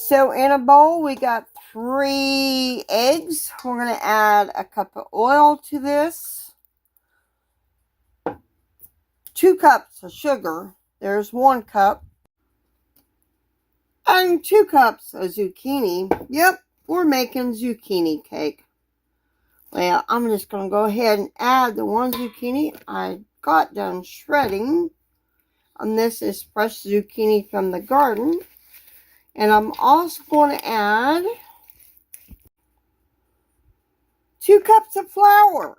So in a bowl, we got 3 eggs. We're going to add a cup of oil to this. 2 cups of sugar. There's 1 cup. And 2 cups of zucchini. Yep, we're making zucchini cake. Well, I'm just going to go ahead and add the 1 zucchini I got done shredding. And this is fresh zucchini from the garden. And I'm also going to add 2 cups of flour.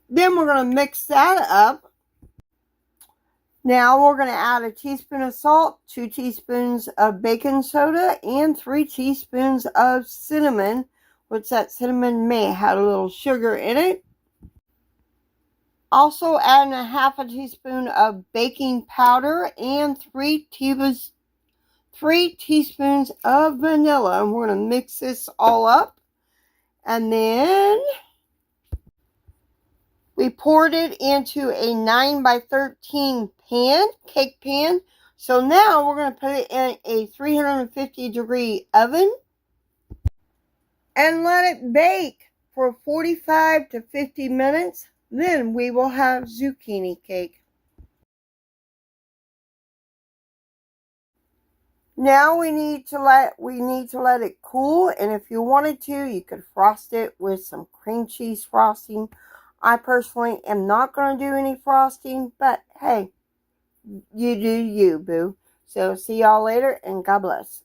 Then we're going to mix that up. Now we're going to add a teaspoon of salt, 2 teaspoons of baking soda, and 3 teaspoons of cinnamon, which that cinnamon may have had a little sugar in it. Also adding a half a teaspoon of baking powder and 3 teaspoons of vanilla. And we're going to mix this all up. And then we poured it into a 9 by 13 pan, cake pan. So now we're going to put it in a 350-degree oven and let it bake for 45 to 50 minutes. Then we will have zucchini cake. Now we need to let it cool, and if you wanted to, you could frost it with some cream cheese frosting. I personally am not going to do any frosting, but hey, you do you, boo. So see y'all later, and God bless.